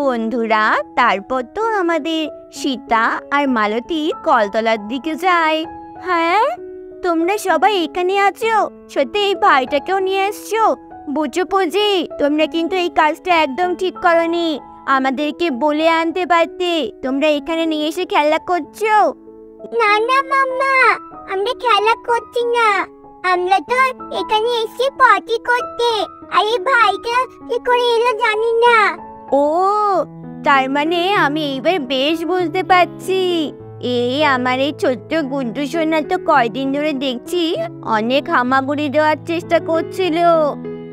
বন্ধুরা, তারপর তো আমাদের সীতা আর মালতী কলতলার দিকে যায়। হ্যাঁ, তোমরা সবাই এখানে আছো? সত্যি এই ভাইটাকেও নিয়ে এসছো? বুঝো পুজি, তোমরা কিন্তু এই কাজটা একদম ঠিক করনি। আমাদেরকে বলে আনতে পারতে। তোমরা এখানে নিয়ে এসে খেলা করছো। না না মাম্মা, আমরা খেলা করছি না, আমরা তো এখানে এসে পার্টি করতে। আর এই ভাইটা কি করে এলো জানি না। ও, তার মানে আমি এইবার বেশ বুঝতে পারছি। এই আমার এই ছোট্ট গুড্ডু সোনা তো কয়দিন ধরে দেখছি অনেক হামাগুড়ি দেওয়ার চেষ্টা করছিল।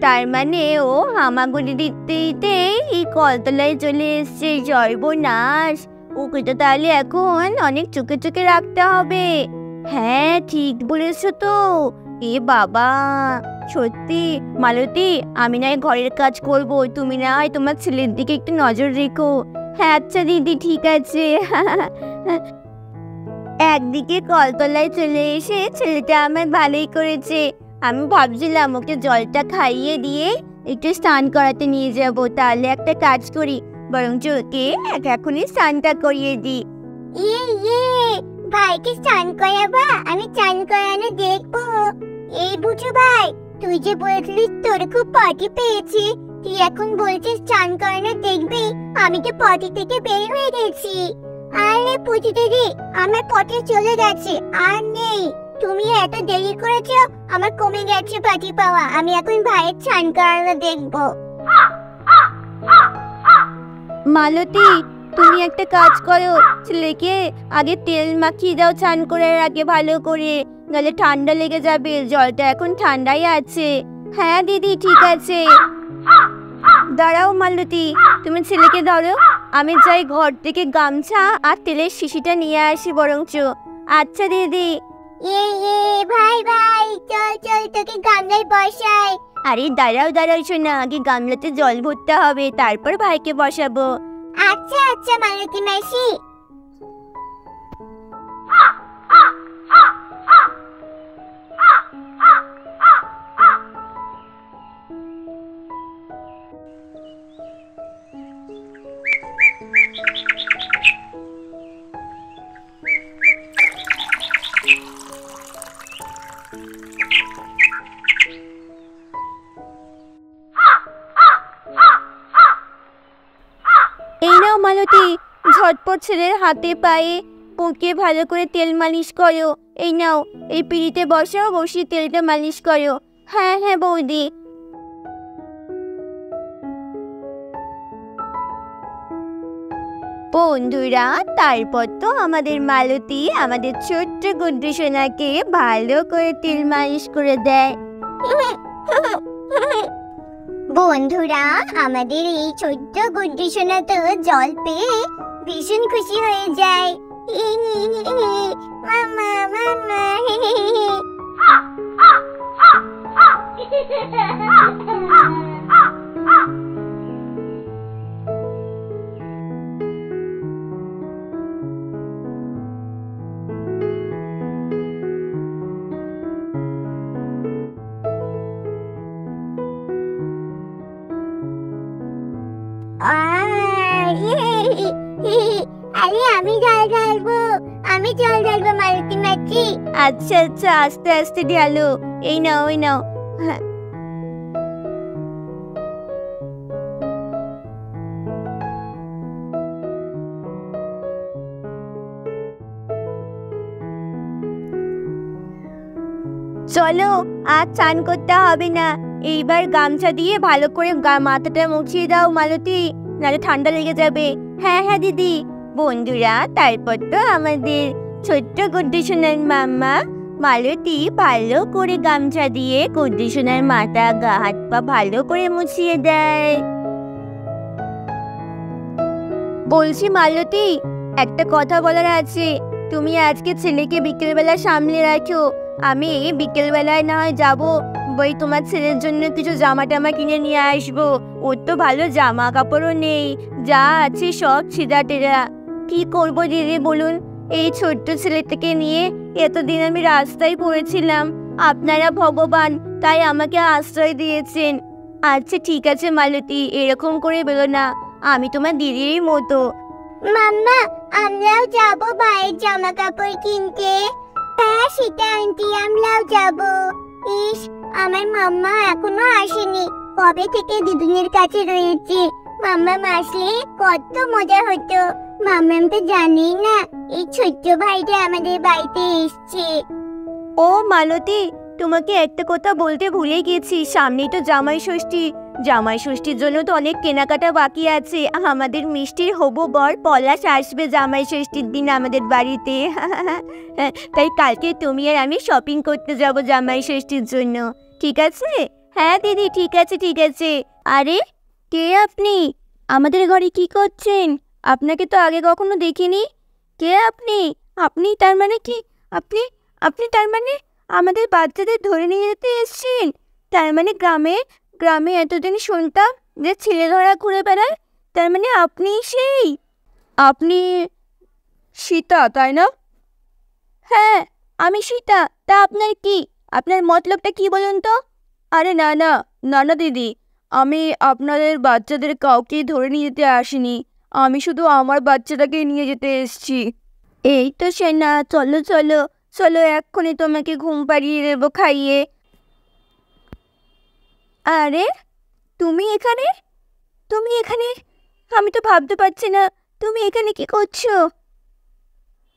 তার মানে ও হামাগুড়ি দিতে দিতে এই কলতলায় চলে এসছে। সর্বনাশ, ওকে তো তাহলে এখন অনেক চোখে চোখে রাখতে হবে। হ্যাঁ, ঠিক বলেছো তো। এ বাবা, সত্যি মালতী, আমি নয় ঘরের কাজ করব, তুমি না হয় তোমার ছেলের দিকে একটু নজর রেখো। হ্যাঁ আচ্ছা দিদি, ঠিক আছে। একদিকে কলতলায় চলে এসে ছেলেটা আমার ভালোই করেছে। আমি ভাবছিলাম ওকে জলটা খাইয়ে দিয়ে একটু স্নান করাতে নিয়ে যাব। তাহলে একটা কাজ করি, বরঞ্চ ওকে এখনই স্নানটা করিয়ে দিই। ইয়ে, ভাইকে স্নান করাবা? আমি স্নান করানো দেখবো। এই বুঝু ভাই, তুই যে বলেছিলিস তোর খুব পার্টি পেয়েছি, তুই এখন বলছিস স্নান করানো দেখবি? আমি তো পটি থেকে বের হয়ে গেছি। আরে পুচি দিদি, আমার পটি চলে গেছে, আর নেই। তুমি এত দেরি করেছো, আমার কমে গেছে পার্টি পাওয়া। আমি এখন ভাইয়ের স্নান করানো দেখবো। মালতী, তুমি একটা কাজ করো, ছেলেকে আগে তেল মাখিয়ে দাও স্নান করার আগে ভালো করে, নাহলে ঠান্ডা লেগে যাবে। জলটা এখন ঠান্ডাই আছে। হ্যাঁ দিদি, ঠিক আছে। দাঁড়াও মালতী, তুমি ছেলেকে ধরো, আমি যাই ঘর থেকে গামছা আর তেলের শিশিটা নিয়ে আসি বরঞ্চ। আচ্ছা দিদি। ইয়ে ভাই ভাই, চল চল তোকে গামলায় বসাই। আরে দাঁড়াও দাঁড়াও শোনা, আগে গামলাতে জল ভরতে হবে, তারপর ভাইকে বসাবো। আচ্ছা আচ্ছা মালতী মাসি। এই নাও মালতী, ঝটপট ছেলের হাতে পায়ে বুকে ভালো করে তেল মালিশ করো। এই নাও, এই পিঁড়িতে বসাও, বসিয়ে তেলটা মালিশ করো। হ্যাঁ হ্যাঁ বৌদি। বন্ধুরা, তারপর তো আমাদের মালতী আমাদের ছোট্ট গুড্ডু সোনাকে ভালো করে তেল মালিশ করে দেয়। বন্ধুরা, আমাদের এই ছোট্ট গুড্ডু সোনা তো জল পেয়ে ভীষণ খুশি হয়ে যায়। মামা মামা। আরে আমি জল ঢালবো, আমি জল ঢালবো মালতী মাসি। আচ্ছা আচ্ছা, আস্তে আস্তে ঢালো। এই নাও এই নাও। হ্যাঁ, চলো আর চান করতে হবে না। এইবার গামছা দিয়ে ভালো করে মাথাটা মুছিয়ে দাও মালতী, নাহলে ঠান্ডা লেগে যাবে। হ্যাঁ হ্যাঁ দিদি। বন্ধুরা, তারপর তো আমাদের ছোট্ট গুড্ডু সোনার মাম্মা মালতী ভালো করে গামছা দিয়ে গুড্ডু সোনার মাথা গা হাত পা ভালো করে মুছিয়ে দেয়। বলছি মালতী, একটা কথা বলার আছে। তুমি আজকে ছেলেকে বিকেলবেলা সামলে রাখো। আমি বিকেলবেলায় না হয় যাবো, বই তোমার ছেলের জন্য কিছু জামা টামা কিনে নিয়ে আসবো। ওর তো ভালো জামা কাপড়ও নেই, যা আছে সব ছিঁড়া টেরা। কি করবো দিদি বলুন? এই ছোট্ট ছেলেটাকে নিয়ে এতদিন আমি রাস্তায় পড়েছিলাম। আপনারা ভগবান, তাই আমাকে আশ্রয় দিয়েছেন। আচ্ছা ঠিক আছে মালতী, এরকম করে বেরো না। আমি তোমার দিদিরই মতো। মাম্মা, আমরাও যাব ভাইয়ের জামা কাপড় কিনতে। হ্যাঁ সীতা আন্টি, আমরাও যাব। ইস, আমার মাম্মা এখনো আসেনি। কবে থেকে দিদুনের কাছে রয়েছে। মাম্মা আসলে কত মজা হতো। মাম্মাম তো জানেই না এই ছোট্ট ভাইটা আমাদের বাড়িতে এসছে। ও মালতী, তোমাকে একটা কথা বলতে ভুলে গেছি, সামনেই তো জামাই ষষ্ঠী। জামাই ষষ্ঠীর জন্য তো অনেক কেনাকাটা বাকি আছে। আমাদের মিষ্টির হবু বর পলাশ আসবে জামাই ষষ্ঠীর দিন আমাদের বাড়িতে। তাই কালকে তুমি আর আমি শপিং করতে যাব জামাই ষষ্ঠীর জন্য, ঠিক আছে? হ্যাঁ দিদি, ঠিক আছে ঠিক আছে। আরে কে আপনি? আমাদের ঘরে কি করছেন? আপনাকে তো আগে কখনো দেখিনি। কে আপনি? আপনি তার মানে কি? আপনি আপনি তার মানে আমাদের বাচ্চাদের ধরে নিয়ে যেতে এসেছেন? তার মানে গ্রামে গ্রামে এতদিন শুনতাম যে ছেলে ধরা ঘুরে বেড়ায়, তার মানে আপনি সেই? আপনি সীতা, তাই না? হ্যাঁ, আমি সীতা। তা আপনার কি? আপনার মতলবটা কি বলুন তো? আরে না না, না না দিদি, আমি আপনাদের বাচ্চাদের কাউকেই ধরে নিয়ে যেতে আসিনি। আমি শুধু আমার বাচ্চাটাকেই নিয়ে যেতে এসেছি। এই তো সেনা, চলো চলো চলো, এক্ষুনি তোমাকে ঘুম পাড়িয়ে দেবো খাইয়ে। আরে তুমি এখানে? তুমি এখানে? আমি তো ভাবতে পারছি না তুমি এখানে কি করছো।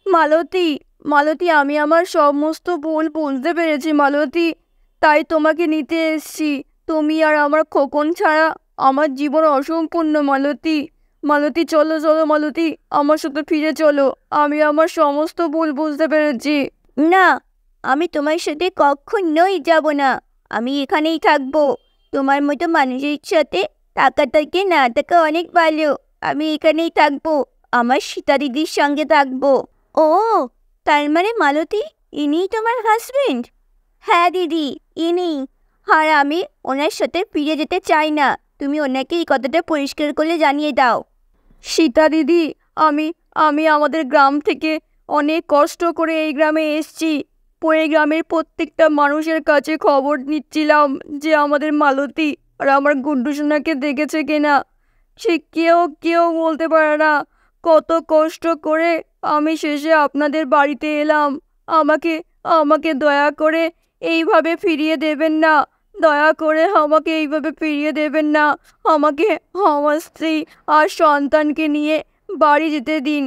মালতী, মালতী, আমি আমার সমস্ত ভুল বুঝতে পেরেছি মালতী, তাই তোমাকে নিতে এসেছি। তুমি আর আমার খোকন ছাড়া আমার জীবন অসম্পূর্ণ মালতী। মালতী চলো চলো মালতী, আমার সাথে ফিরে চলো। আমি আমার সমস্ত ভুল বুঝতে পেরেছি। না, আমি তোমার সাথে কখনোই যাব না। আমি এখানেই থাকবো। তোমার মতো মানুষের সাথে টাকা থাকে না থাকা অনেক ভালো। আমি এখানেই থাকবো, আমার সীতা দিদির সঙ্গে থাকবো। ও, তার মানে মালতী ইনিই তোমার হাজবেন্ড? হ্যাঁ দিদি, ইনি। আর আমি ওনার সাথে ফিরে যেতে চাই না। তুমি ওনাকে এই কথাটা পরিষ্কার করে জানিয়ে দাও। সীতা দিদি, আমি আমি আমাদের গ্রাম থেকে অনেক কষ্ট করে এই গ্রামে এসেছি। এই গ্রামের প্রত্যেকটা মানুষের কাছে খবর নিচ্ছিলাম যে আমাদের মালতী আর আমার গুড্ডু সোনাকে দেখেছে কিনা। সে কেউ কেউ বলতে পারে না কত কষ্ট করে আমি শেষে আপনাদের বাড়িতে এলাম। আমাকে আমাকে দয়া করে এইভাবে ফিরিয়ে দেবেন না। দয়া করে আমাকে এইভাবে ফিরিয়ে দেবেন না। আমাকে আমার স্ত্রী আর সন্তানকে নিয়ে বাড়ি যেতে দিন।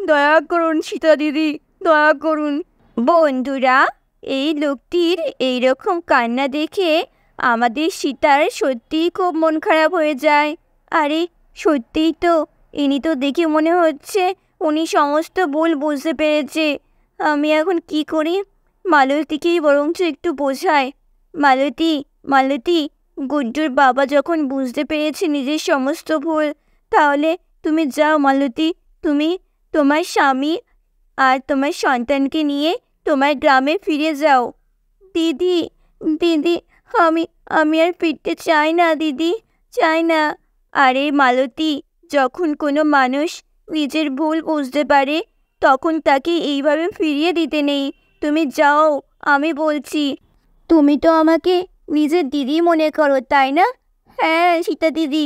দয়া করুন সীতা দিদি, দয়া করুন। বন্ধুরা, এই লোকটির এইরকম কান্না দেখে আমাদের সীতার সত্যিই খুব মন খারাপ হয়ে যায়। আরে সত্যিই তো, ইনি তো দেখে মনে হচ্ছে উনি সমস্ত ভুল বুঝতে পেরেছে। আমি এখন কি করি? মালতীকেই বরঞ্চ একটু বোঝাই। মালতী, মালতী, গুড্ডুর বাবা যখন বুঝতে পেরেছে নিজের সমস্ত ভুল, তাহলে তুমি যাও মালতী। তুমি তোমার স্বামী আর তোমার সন্তানকে নিয়ে তোমার গ্রামে ফিরে যাও। দিদি, দিদি, আমি আমি আর ফিরতে চাই না দিদি, চাই না। আরে মালতী, যখন কোনো মানুষ নিজের ভুল বুঝতে পারে তখন তাকে এইভাবে ফিরিয়ে দিতে নেই। তুমি যাও, আমি বলছি। তুমি তো আমাকে নিজের দিদি মনে করো, তাই না? হ্যাঁ সীতা দিদি,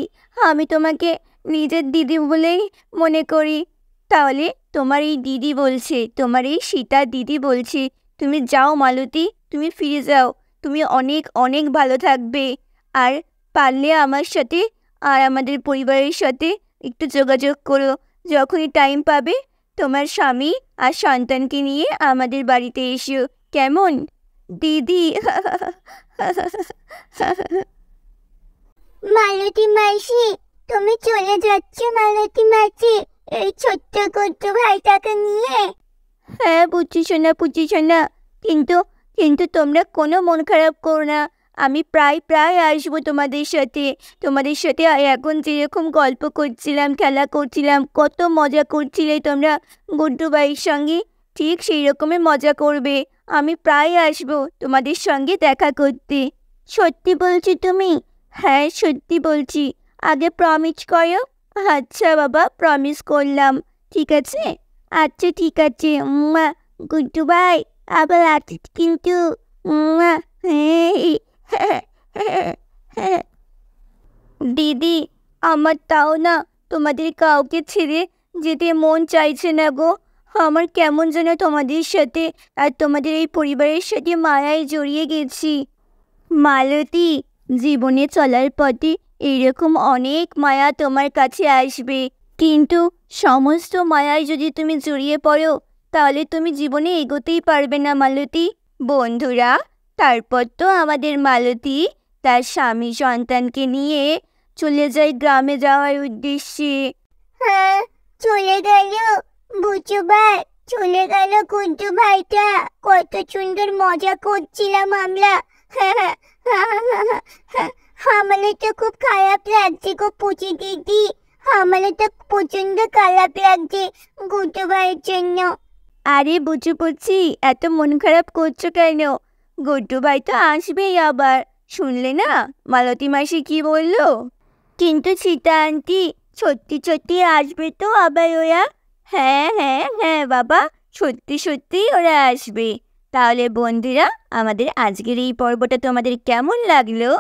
আমি তোমাকে নিজের দিদি বলেই মনে করি। তাহলে তোমার এই দিদি বলছে, তোমার এই সীতা দিদি বলছে, তুমি যাও মালতী, তুমি ফিরে যাও। তুমি অনেক অনেক ভালো থাকবে। আর পারলে আমার সাথে আর আমাদের পরিবারের সাথে একটু যোগাযোগ করো। যখনই টাইম পাবে তোমার স্বামী আর সন্তানকে নিয়ে আমাদের বাড়িতে এসো, কেমন দিদি? মালতী মাসি, তুমি চলে যাচ্ছ মালতী মাসি এই ছোট্ট ছোট্ট ভাইটাকে নিয়ে? হ্যাঁ বুঝছিস না, বুঝছিস না, কিন্তু কিন্তু তোমরা কোনো মন খারাপ করো না। আমি প্রায় প্রায় আসবো তোমাদের সাথে। তোমাদের সাথে এখন যেরকম গল্প করছিলাম, খেলা করছিলাম, কত মজা করছিলে তোমরা গুড্ডু ভাইয়ের সঙ্গে, ঠিক সেই রকমই মজা করবে। আমি প্রায় আসবো তোমাদের সঙ্গে দেখা করতে। সত্যি বলছি তুমি? হ্যাঁ সত্যি বলছি। আগে প্রমিস করো। আচ্ছা বাবা, প্রমিস করলাম। ঠিক আছে, আচ্ছা ঠিক আছে। উম্মা, গুড্ডু ভাই আবার আসিস কিন্তু। উম্মা। দিদি, আমার তাও না তোমাদের কাউকে ছেড়ে যেতে মন চাইছে না গো। আমার কেমন যেন তোমাদের সাথে আর তোমাদের এই পরিবারের সাথে মায়ায় জড়িয়ে গেছি। মালতী, জীবনে চলার পথে এরকম অনেক মায়া তোমার কাছে আসবে, কিন্তু সমস্ত মায়ায় যদি তুমি জড়িয়ে পড়ো তাহলে তুমি জীবনে এগোতেই পারবে না মালতী। বন্ধুরা, তারপর তো আমাদের মালতী তার স্বামী সন্তানকে নিয়ে চলে যায় গ্রামে যাওয়ার উদ্দেশ্যে। হ্যাঁ, চলে গেল বুচু ভাই, চলে গেল গুড্ডু ভাইটা। কত সুন্দর মজা করছিলাম আমরা। আমাদের তো খুব খারাপ লাগছে গো পুচি দিদি, আমাদের তো প্রচন্ড খারাপ লাগছে গুড্ডু ভাইয়ের জন্য। আরে বুঝু বুঝছি, এত মন খারাপ করছো কেন? গুড্ডু ভাই তো আসবেই আবার, শুনলে না মালতী মাসি কি বললো? কিন্তু সীতা আন্টি, সত্যি সত্যি আসবে তো আবার ওরা? হ্যাঁ হ্যাঁ হ্যাঁ বাবা, সত্যি সত্যিই ওরা আসবে। তাহলে বন্ধুরা, আমাদের আজকের এই পর্বটা তোমাদের কেমন লাগলো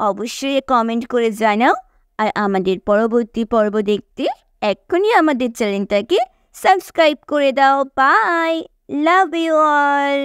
অবশ্যই কমেন্ট করে জানাও। আর আমাদের পরবর্তী পর্ব দেখতে এক্ষুনি আমাদের চ্যানেলটাকে সাবস্ক্রাইব করে দাও। Bye, love you all.